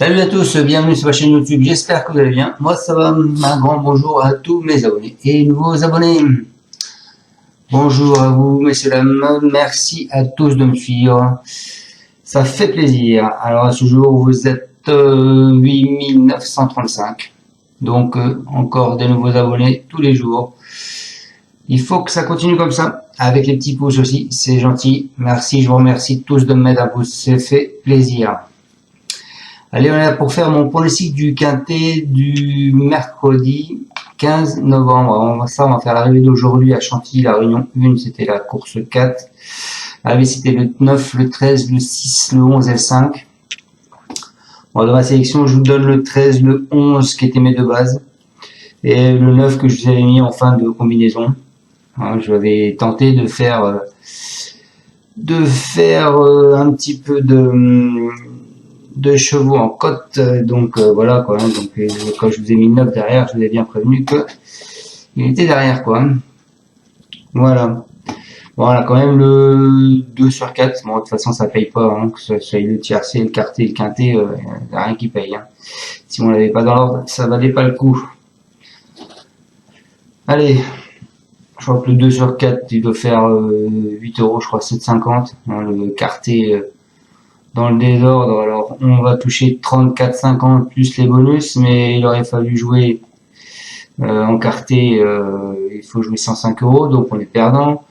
Salut à tous, bienvenue sur ma chaîne YouTube, j'espère que vous allez bien. Moi ça va, un grand bonjour à tous mes abonnés et nouveaux abonnés. Bonjour à vous messieurs dames, merci à tous de me suivre, ça fait plaisir. Alors à ce jour vous êtes 8935, donc encore des nouveaux abonnés tous les jours. Il faut que ça continue comme ça, avec les petits pouces aussi, c'est gentil. Merci, je vous remercie tous de me mettre un pouce, c'est fait plaisir. Allez, on est là pour faire mon pronostic du quintet du mercredi 15 novembre. On va faire l'arrivée d'aujourd'hui à Chantilly, la réunion 1, c'était la course 4. L'arrivée, c'était le 9, le 13, le 6, le 11 et le 5. Bon, dans ma sélection, je vous donne le 13, le 11 qui étaient mes deux bases. Et le 9 que je vous avais mis en fin de combinaison. Je vais tenter de faire un petit peu de chevaux en cote, donc voilà quoi. Donc quand je vous ai mis 9 derrière, je vous ai bien prévenu que il était derrière quoi. Voilà. Voilà, quand même le 2 sur 4. Bon, de toute façon ça paye pas, hein, que ce soit le tiercé, le quarté, le quintet, y a rien qui paye. Hein. Si on l'avait pas dans l'ordre, ça valait pas le coup. Allez, je crois que le 2 sur 4, il doit faire 8 euros, je crois 7,50. Hein, le quarté dans le désordre, alors on va toucher 34,50 plus les bonus, mais il aurait fallu jouer en quarté, il faut jouer 105 euros, donc on est perdant.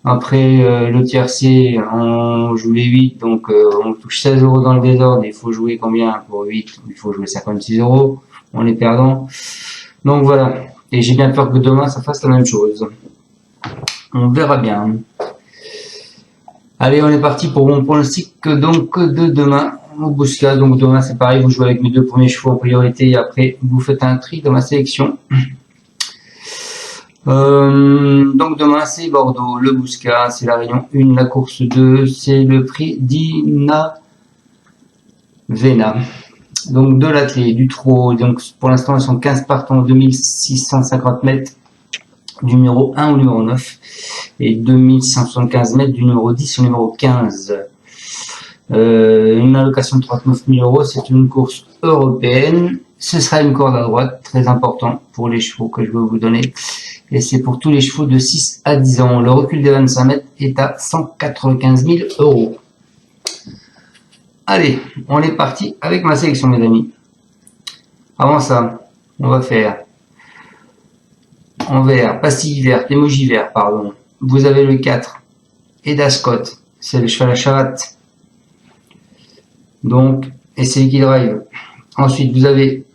Après le tiercé, on joue les 8, donc on touche 16 euros dans le désordre, il faut jouer combien pour 8? Il faut jouer 56 euros, on est perdant. Donc voilà, et j'ai bien peur que demain ça fasse la même chose. On verra bien. Allez, on est parti pour mon pronostic donc de demain au Bousca. Donc demain c'est pareil, vous jouez avec mes deux premiers chevaux en priorité et après vous faites un tri dans ma sélection. Donc demain c'est Bordeaux, le Bousca, c'est la Réunion 1, la course 2, c'est le prix d'Ina Vena. Donc de l'athlé, du trot, donc pour l'instant ils sont 15 partants, 2650 mètres. Numéro 1 au numéro 9 et 2175 mètres du numéro 10 au numéro 15. Une allocation de 39 000 euros, c'est une course européenne. Ce sera une corde à droite, très important pour les chevaux que je vais vous donner. Et c'est pour tous les chevaux de 6 à 10 ans. Le recul des 25 mètres est à 195 000 euros. Allez, on est parti avec ma sélection, mes amis. Avant ça, on va faire en vert, pastille verte, émoji vert, pardon. Vous avez le 4, Eda Scott, c'est le cheval à chavate. Donc, et c'est lui qui drive. Ensuite, vous avez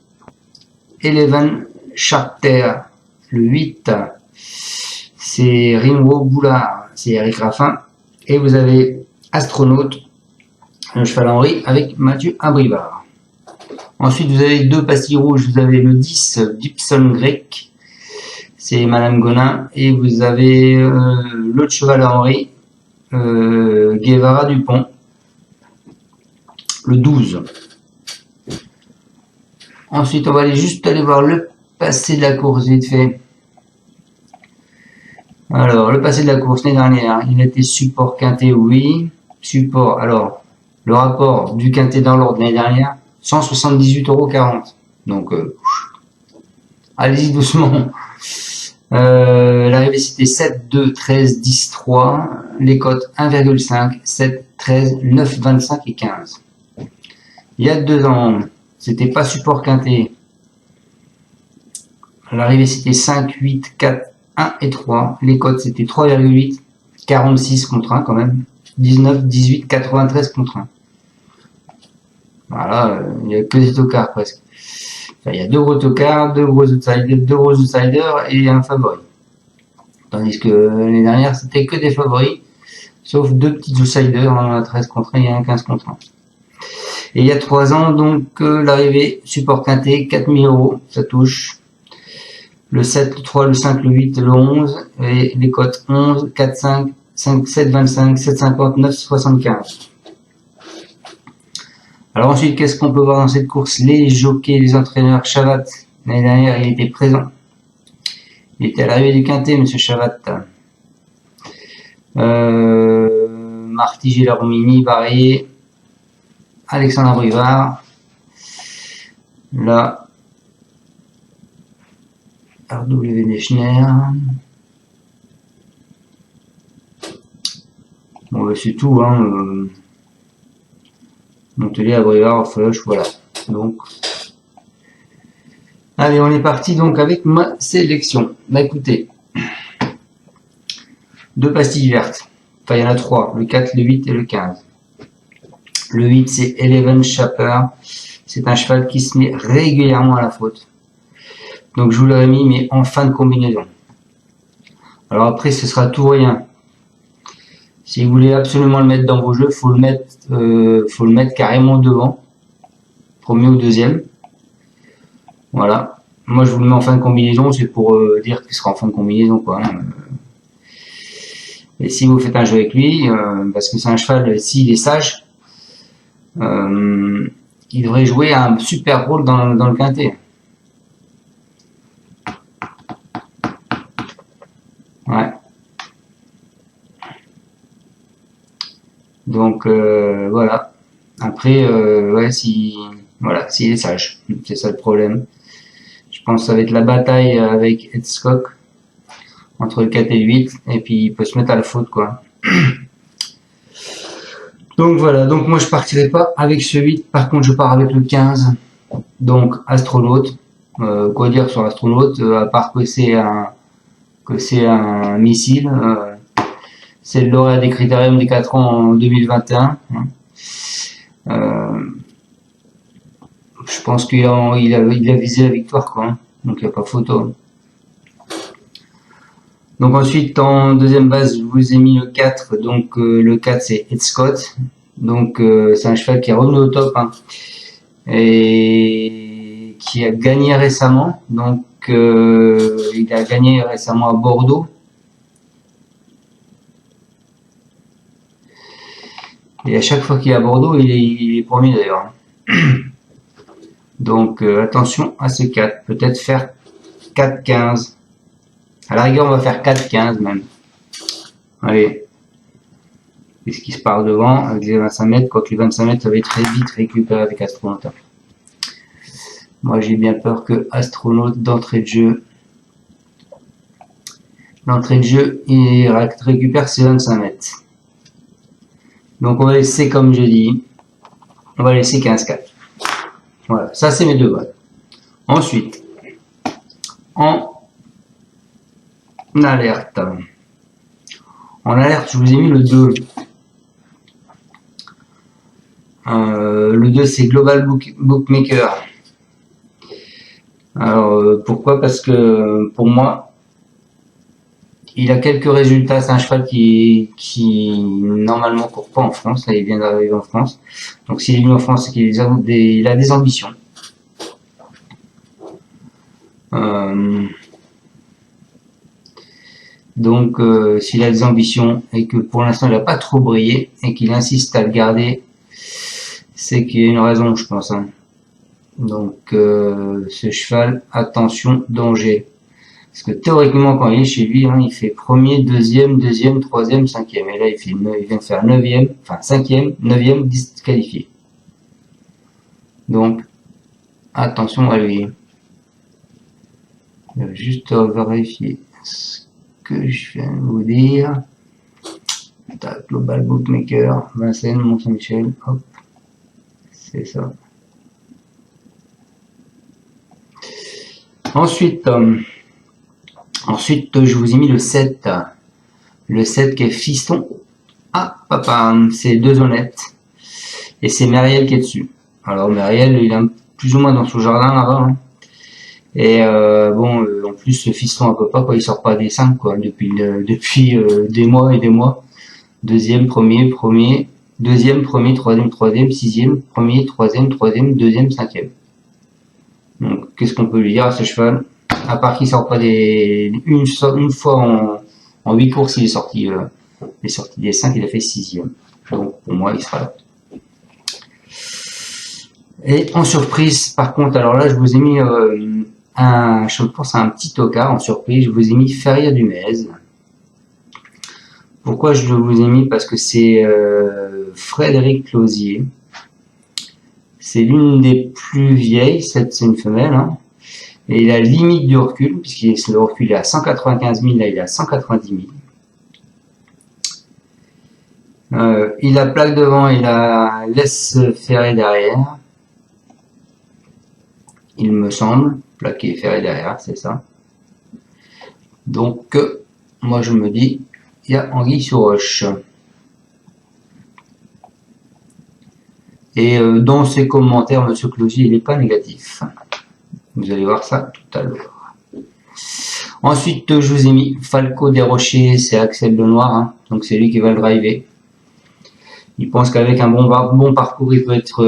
Eleven Charter, le 8, c'est Ringo Boulard, c'est Eric Raffin. Et vous avez Astronaute, le cheval Henri, avec Mathieu Abrivard. Ensuite, vous avez deux pastilles rouges, vous avez le 10, Gibson Grec, c'est Madame Gonin, et vous avez l'autre cheval à Henri, Guevara Dupont, le 12. Ensuite, on va aller voir le passé de la course vite fait. Alors, le passé de la course l'année dernière, il était support quintet, oui. Support, alors, le rapport du quintet dans l'ordre l'année dernière, 178,40 €. Donc, allez-y doucement. L'arrivée c'était 7, 2, 13, 10, 3. Les cotes 1,5, 7, 13, 9, 25 et 15. Il y a 2 ans, c'était pas support quintet. L'arrivée c'était 5, 8, 4, 1 et 3. Les cotes c'était 3,8, 46 contre 1 quand même. 19, 18, 93 contre 1. Voilà, il n'y a que des tocards presque. Il y a deux gros tocards, deux gros outsiders et un favori. Tandis que l'année dernière, c'était que des favoris, sauf deux petits outsiders, un 13 contre 1 et un 15 contre 1. Et il y a 3 ans, donc, l'arrivée, support quintet, 4 000 euros, ça touche. Le 7, le 3, le 5, le 8, le 11, et les cotes 11, 4, 5, 5, 7, 25, 7, 50, 9, 75. Alors ensuite, qu'est-ce qu'on peut voir dans cette course? Les jockeys, les entraîneurs. Chavat, l'année dernière, il était présent. Il était à l'arrivée du quintet, monsieur Chavat. Marty Gélormini, Barrier, Alexandre Brivard. Là, RW Deschner. Bon, bah, c'est tout, hein. Montpellier, Abrivard, Flush, voilà. Donc, allez, on est parti donc avec ma sélection. Bah écoutez, 2 pastilles vertes. Enfin, il y en a 3, le 4, le 8 et le 15. Le 8, c'est Eleven Shaper. C'est un cheval qui se met régulièrement à la faute. Donc, je vous l'aurais mis, mais en fin de combinaison. Alors après, ce sera tout ou rien. Si vous voulez absolument le mettre dans vos jeux, faut le mettre carrément devant. Premier ou deuxième. Voilà. Moi, je vous le mets en fin de combinaison, c'est pour dire qu'il sera en fin de combinaison, quoi. Et si vous faites un jeu avec lui, parce que c'est un cheval, s'il est sage, il devrait jouer un super rôle dans le quintet. Ouais. Donc voilà. Après, ouais, voilà, s'il est sage, c'est ça le problème. Je pense que ça va être la bataille avec Edskog entre le 4 et le 8, et puis il peut se mettre à la faute, quoi. Donc voilà, donc moi je partirai pas avec ce 8, par contre je pars avec le 15, donc astronaute. Quoi dire sur astronaute, à part que c'est un missile, c'est le lauréat des critériums des 4 ans en 2021. Je pense qu'il a visé la victoire, quoi. Donc il n'y a pas photo. Donc ensuite, en deuxième base, je vous ai mis le 4. Donc le 4, c'est Ed Scott. Donc c'est un cheval qui est revenu au top, hein, et qui a gagné récemment. Donc il a gagné récemment à Bordeaux. Et à chaque fois qu'il est à Bordeaux, il est premier d'ailleurs. Donc attention à ce 4. Peut-être faire 4-15. À la rigueur, on va faire 4-15 même. Allez. Qu'est-ce qui se part devant avec les 25 mètres? Quoique les 25 mètres, ça va être très vite récupéré avec Astronaute. Moi, j'ai bien peur que Astronaute, d'entrée de jeu, il récupère ses 25 mètres. Donc, on va laisser, comme je dis, on va laisser 15-4. Voilà, ça, c'est mes deux balles. Ensuite, en alerte. En alerte, je vous ai mis le 2. Le 2, c'est Global Bookmaker. Alors, pourquoi? Parce que, pour moi, il a quelques résultats. C'est un cheval qui normalement court pas en France. Là, il vient d'arriver en France. Donc, s'il est venu en France, c'est qu'il a des ambitions. Donc, s'il a des ambitions et que pour l'instant, il n'a pas trop brillé et qu'il insiste à le garder, c'est qu'il y a une raison, je pense. Hein. Donc, ce cheval, attention, danger. Parce que théoriquement, quand il est chez lui, hein, il fait premier, deuxième, troisième, cinquième. Et là, il vient de faire neuvième, enfin cinquième, neuvième, disqualifié. Donc, attention à lui. Je vais juste vérifier ce que je viens de vous dire. Global Bookmaker, Vincennes, Mont-Saint-Michel, hop. C'est ça. Ensuite, je vous ai mis le 7. Le 7 qui est Fiston. Ah, papa, c'est deux honnêtes. Et c'est Meriel qui est dessus. Alors, Meriel, il est plus ou moins dans son jardin là-bas. Hein. Et bon, en plus, ce Fiston un peu pas, quoi, il sort pas des 5, quoi, depuis des mois et des mois. Deuxième, premier, deuxième, premier, troisième, sixième, premier, troisième, deuxième, cinquième. Donc, qu'est-ce qu'on peut lui dire à ce cheval? À part qu'il sort pas une fois en 8 courses, il est sorti des 5, il a fait sixième. Donc, pour moi, il sera là. Et en surprise, par contre, alors là, je vous ai mis je pense à un petit tocard en surprise, je vous ai mis Feria du Mez. Pourquoi je vous ai mis? Parce que c'est Frédéric Closier. C'est l'une des plus vieilles, c'est une femelle, hein. Et la limite du recul, puisque le recul est à 195 000, là il est à 190 000. Il a plaque devant et la laisse ferrée derrière. Il me semble, plaqué et ferré derrière, c'est ça. Donc, moi je me dis, il y a anguille sous roche. Et dans ses commentaires, Monsieur Clogy, il n'est pas négatif. Vous allez voir ça tout à l'heure. Ensuite, je vous ai mis Falco des Rochers, c'est Axel de Noir, hein, donc c'est lui qui va le driver. Il pense qu'avec un bon parcours, il peut être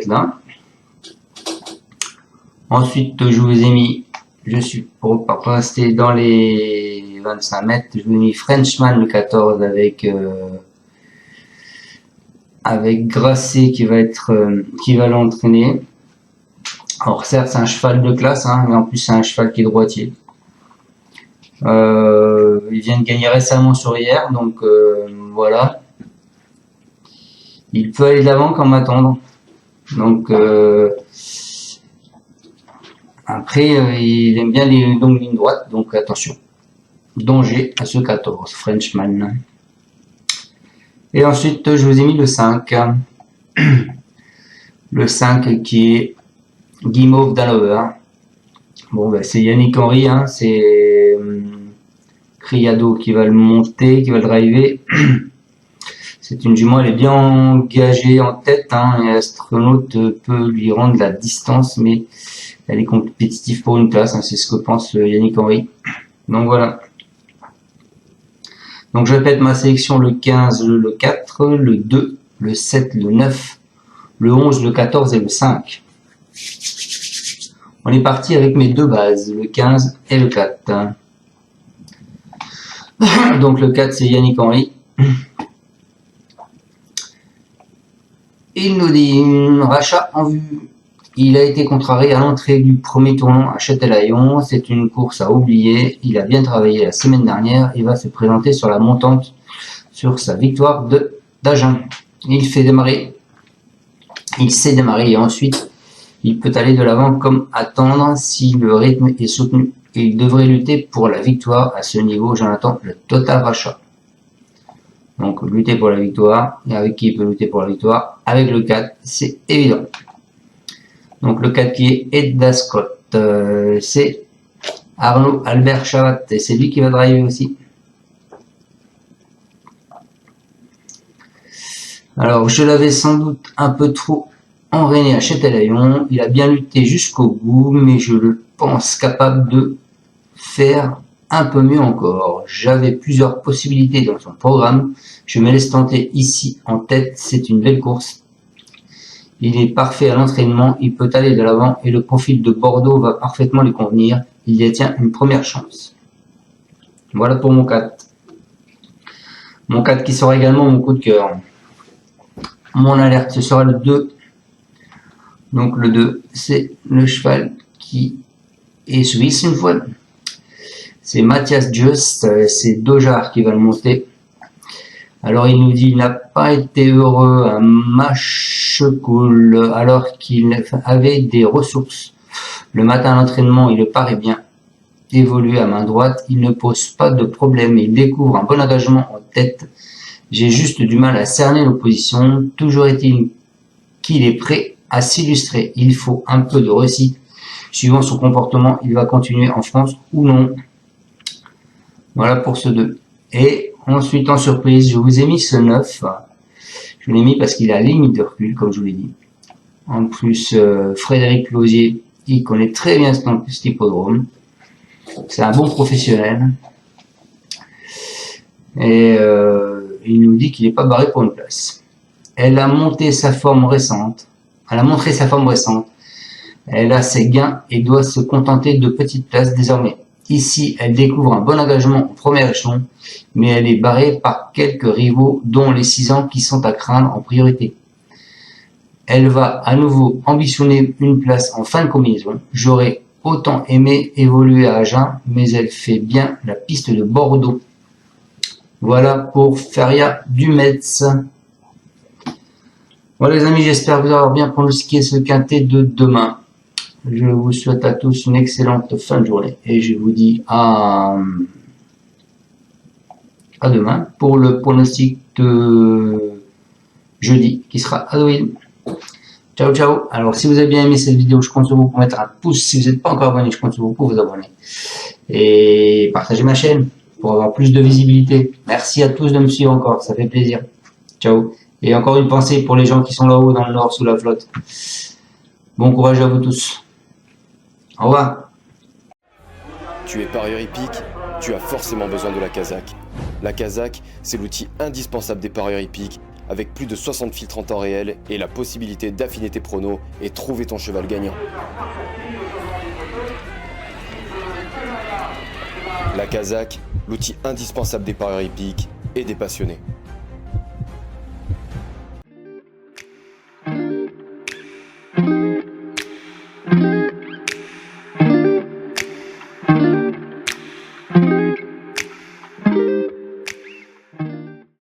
là. Ensuite, je vous ai mis, je suis pour rester dans les 25 mètres, je vous ai mis Frenchman le 14 avec Grasset qui va l'entraîner. Alors certes c'est un cheval de classe, hein, mais en plus c'est un cheval qui est droitier. Il vient de gagner récemment sur hier, donc voilà. Il peut aller de l'avant comme attendre. Donc après il aime bien les longues lignes droites, donc attention. Danger à ce 14, Frenchman. Et ensuite je vous ai mis le 5. Le 5 qui est Guimauve d'Hanover. Bon, ben, c'est Yannick Henry, hein, c'est Criado qui va le monter, qui va le driver. C'est une jument, elle est bien engagée en tête, hein, et l'astronaute peut lui rendre la distance, mais elle est compétitive pour une place, hein, c'est ce que pense Yannick Henry. Donc voilà. Donc je répète ma sélection: le 15, le 4, le 2, le 7, le 9, le 11, le 14 et le 5. On est parti avec mes deux bases, le 15 et le 4. Donc le 4 c'est Yannick Henry. Il nous dit rachat en vue. Il a été contrarié à l'entrée du premier tournoi à Châtelaillon. C'est une course à oublier. Il a bien travaillé la semaine dernière. Il va se présenter sur la montante sur sa victoire d'Agen. Il sait démarrer et ensuite il peut aller de l'avant comme attendre si le rythme est soutenu. Et il devrait lutter pour la victoire. À ce niveau, j'en attends le total rachat. Donc lutter pour la victoire. Et avec qui il peut lutter pour la victoire? Avec le 4, c'est évident. Donc le 4 qui est Edda Scott, c'est Arnaud Albert Chavat, et c'est lui qui va driver aussi. Alors je l'avais sans doute un peu trop enrainé à Châtelaillon, il a bien lutté jusqu'au bout, mais je le pense capable de faire un peu mieux encore. J'avais plusieurs possibilités dans son programme, je me laisse tenter ici en tête, c'est une belle course. Il est parfait à l'entraînement, il peut aller de l'avant et le profil de Bordeaux va parfaitement lui convenir. Il y tient une première chance. Voilà pour mon 4. Mon 4 qui sera également mon coup de cœur. Mon alerte, ce sera le 2. Donc le 2, c'est le cheval qui est suisse une fois. C'est Mathias Just, c'est Dojar qui va le monter. Alors il nous dit il n'a pas été heureux à Machecoul alors qu'il avait des ressources. Le matin à l'entraînement, il le paraît bien évolué à main droite, il ne pose pas de problème, il découvre un bon engagement en tête. J'ai juste du mal à cerner l'opposition. Toujours est-il qu'il est prêt à s'illustrer. Il faut un peu de réussite. Suivant son comportement, il va continuer en France ou non. Voilà pour ce 2. Et ensuite, en surprise, je vous ai mis ce 9. Je l'ai mis parce qu'il a limite de recul, comme je vous l'ai dit. En plus, Frédéric Closier, il connaît très bien cet hippodrome. C'est un bon professionnel. Et il nous dit qu'il n'est pas barré pour une place. Elle a monté sa forme récente. Elle a montré sa forme récente. Elle a ses gains et doit se contenter de petites places désormais. Ici, elle découvre un bon engagement au premier échelon, mais elle est barrée par quelques rivaux, dont les 6 ans qui sont à craindre en priorité. Elle va à nouveau ambitionner une place en fin de combinaison. J'aurais autant aimé évoluer à Agen, mais elle fait bien la piste de Bordeaux. Voilà pour Feria du Metz. Voilà les amis, j'espère vous avoir bien pronostiqué ce quintet de demain. Je vous souhaite à tous une excellente fin de journée et je vous dis à demain pour le pronostic de jeudi qui sera Halloween. Ciao ciao. Alors si vous avez bien aimé cette vidéo, je compte sur vous pour mettre un pouce. Si vous n'êtes pas encore abonné, je compte sur vous pour vous abonner. Et partagez ma chaîne pour avoir plus de visibilité. Merci à tous de me suivre encore, ça fait plaisir. Ciao. Et encore une pensée pour les gens qui sont là-haut dans le nord sous la flotte. Bon courage à vous tous. Au revoir. Tu es parieur hippique, tu as forcément besoin de la Kazakh. La Kazakh, c'est l'outil indispensable des parieurs hippiques, avec plus de 60 filtres en temps réel et la possibilité d'affiner tes pronos et trouver ton cheval gagnant. La Kazakh, l'outil indispensable des parieurs hippiques et des passionnés.